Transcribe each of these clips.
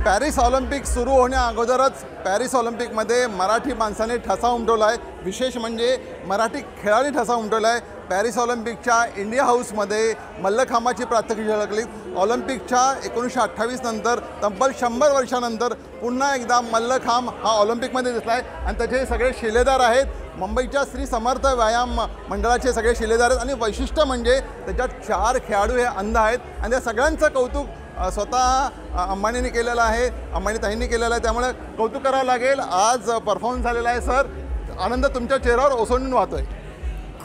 Paris Olympic सुरू होण्या अगोदरच पॅरिस ऑलिम्पिकमध्ये मराठी माणसाने ठसा उमटवला आहे। विशेष म्हणजे मराठी खेळाडू ठसा उमटवला आहे। पॅरिस ऑलिम्पिकच्या इंडिया हाऊसमध्ये मल्लखांबाची प्रात्यक्षिके झळकली। ऑलिम्पिकच्या 1928 नंतर तब्बल 100 वर्षानंतर पुन्हा एकदा मल्लखांब हा ऑलिम्पिकमध्ये दिसला आहे आणि त्याचे सगळे शिलेदार आहेत मुंबईच्या श्री समर्थ व्यायाम मंडळाचे सगळे शिलेदार आहेत। आणि वैशिष्ट्य म्हणजे त्याच्यात 4 खेळाडू हे अंध आहेत आणि त्या सगळ्यांचं कौतुक स्वतः अंबानींनी केलेलं आहे, अंबानी ताईंनी केलेलं आहे, त्यामुळे कौतुक करावं लागेल। आज परफॉर्मन्स झालेला आहे सर, आनंद तुमच्या चेहऱ्यावर ओसंडून वाहतोय।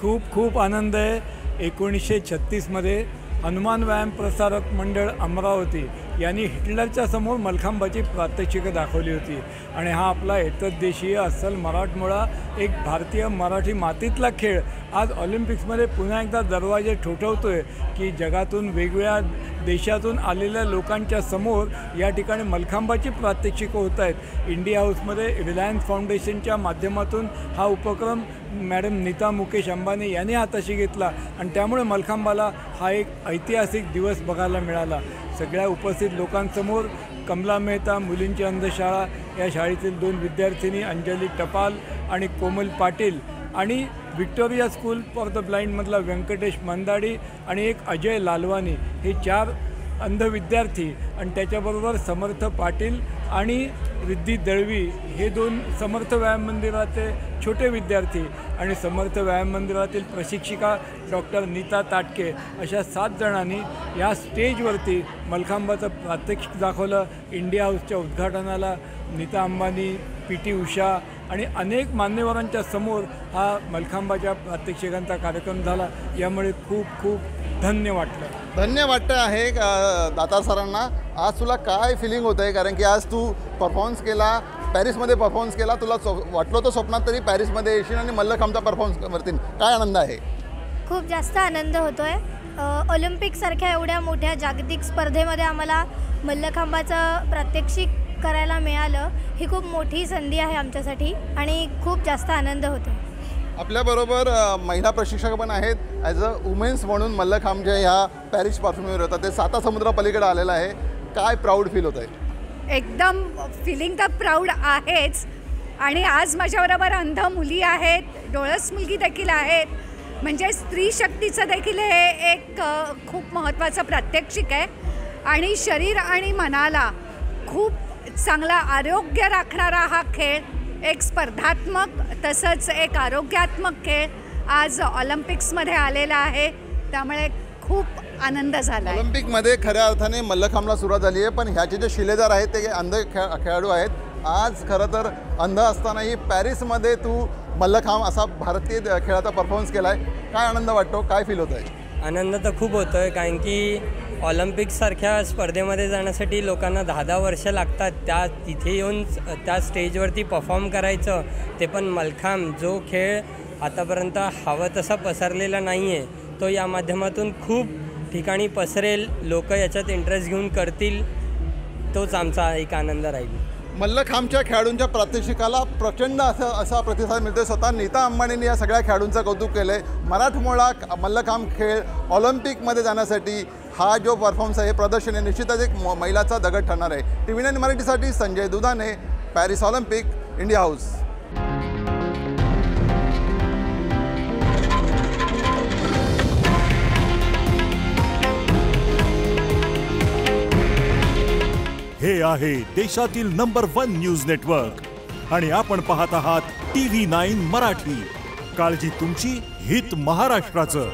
खूप खूप आनंद आहे। 1936 मध्ये हनुमान व्यायाम प्रसारक मंडळ अमरावती यांनी हिटलरच्या समोर मल्लखांबाची प्रात्यक्षिके दाखवली होती आणि हा आपला एतद्देशीय अस्सल मराठमोळा एक भारतीय मराठी मातीतला खेळ आज ऑलिम्पिक्समध्ये पुन्हा एकदा दरवाजे ठोठवतोय की जगातून वेगवेगळ्या देशातून आलेल्या लोकांच्या समोर या ठिकाणी मल्लखांबाची प्रात्यक्षिकं होत आहेत। इंडिया हाऊसमध्ये रिलायन्स फाउंडेशनच्या माध्यमातून हा उपक्रम मॅडम नीता मुकेश अंबानी यांनी हाताशी घेतला आणि त्यामुळे मल्लखांबाला हा एक ऐतिहासिक दिवस बघायला मिळाला। सगळ्या उपस्थित लोकांसमोर कमला मेहता मुलींची अंधशाळा या शाळेतील 2 विद्यार्थिनी अंजली टपाल आणि कोमल पाटील आणि विक्टोरिया स्कूल फॉर द ब्लाइंडमधला व्यंकटेश मंदाडी आणि एक अजय लालवानी हे 4 अंध विद्यार्थी आणि त्याच्याबरोबर समर्थ पाटील आणि रिद्धी दळवी हे 2 समर्थ व्यायाम मंदिराचे छोटे विद्यार्थी आणि समर्थ व्यायाम मंदिरातील प्रशिक्षिका डॉक्टर नीता ताटके अशा 7 जणांनी या स्टेजवरती मल्लखांबाचं प्रात्यक्षिक दाखवलं। इंडिया हाऊसच्या उद्घाटनाला नीता अंबानी, पी.टी. उषा आणि अनेक मान्यवरांच्या समोर हा मल्लखांबाच्या प्रात्यक्षिकांचा कार्यक्रम झाला। यामुळे खूप खूप धन्य वाटलं। धन्य वाटतं आहे दातार सरांना। आज तुला काय फिलिंग होतं आहे, कारण की आज तू परफॉर्मन्स केला, पॅरिसमध्ये परफॉर्मन्स केला, तुला वाटलं होतं स्वप्नात तरी पॅरिसमध्ये येशील आणि मल्लखांबचा परफॉर्मन्स करतील, काय आनंद आहे? खूप जास्त आनंद होतो आहे। ऑलिम्पिकसारख्या एवढ्या मोठ्या जागतिक स्पर्धेमध्ये आम्हाला मल्लखांबाचं प्रात्यक्षिक करायला मिळालं, ही खूप मोठी संधी आहे आमच्यासाठी आणि खूप जास्त आनंद होतो। आपल्याबरोबर महिला प्रशिक्षक पण आहेत। ॲज अ वुमेन्स म्हणून मल्लखांबच्या ह्या पॅरिस परफॉर्मन्सवर होता, ते 7 समुद्रापलीकडे आलेलं आहे, काय प्राऊड फील होत आहे? एकदम फिलिंग तर प्राऊड आहेच आणि आज माझ्याबरोबर अंध मुली आहेत, डोळस मुलगी देखील आहेत, म्हणजे स्त्री शक्तीचं देखील हे एक खूप महत्त्वाचं प्रात्यक्षिक आहे आणि शरीर आणि मनाला खूप चांगला आरोग्य राखणारा हा खेळ, एक स्पर्धात्मक तसंच एक आरोग्यात्मक खेळ आज ऑलिम्पिक्समध्ये आलेला आहे, त्यामुळे खूप आनंद झाला आहे। ऑलिम्पिकमध्ये खऱ्या अर्थाने मल्लखांबला सुरुवात झाली आहे, पण ह्याचे जे शिलेदार आहेत ते अंध खेळाडू आहेत। आज खरं तर अंध असतानाही पॅरिसमध्ये तू मल्लखांब असा भारतीय खेळाचा परफॉर्मन्स केला आहे, काय आनंद वाटतो, काय फील होत आहे? आनंद तर खूप होतो आहे, कारण की ऑलिम्पिकसारख्या स्पर्धेमध्ये जाण्यासाठी लोकांना 10-10 वर्ष लागतात, तिथे येऊन त्या स्टेजवरती परफॉर्म करायचं, ते पण मल्लखांब जो खेळ आतापर्यंत हवा तसा पसरलेला नाही आहे, तो या माध्यमातून खूप ठिकाणी पसरेल, लोक याच्यात इंटरेस्ट घेऊन करतील, तोच आमचा एक आनंद राहील। मल्लखांबच्या खेळाडूंच्या प्रात्यक्षिकाला प्रचंड असा प्रतिसाद मिळतो। स्वतः नीता अंबानींनी या सगळ्या खेळाडूंचं कौतुक केलं आहे। मराठमोळा मल्लखांब खेळ ऑलिम्पिकमध्ये जाण्यासाठी हा जो परफॉर्मन्स आहे, प्रदर्शन आहे, निश्चितच एक मैलाचा दगड ठरणार आहे। TV9 मराठीसाठी संजय दुधाने, पॅरिस ऑलिम्पिक, इंडिया हाऊस। हे आहे देशातील नंबर 1 न्यूज नेटवर्क आणि आपण पाहत आहात TV9 मराठी। काळजी तुमची, हित महाराष्ट्राचं।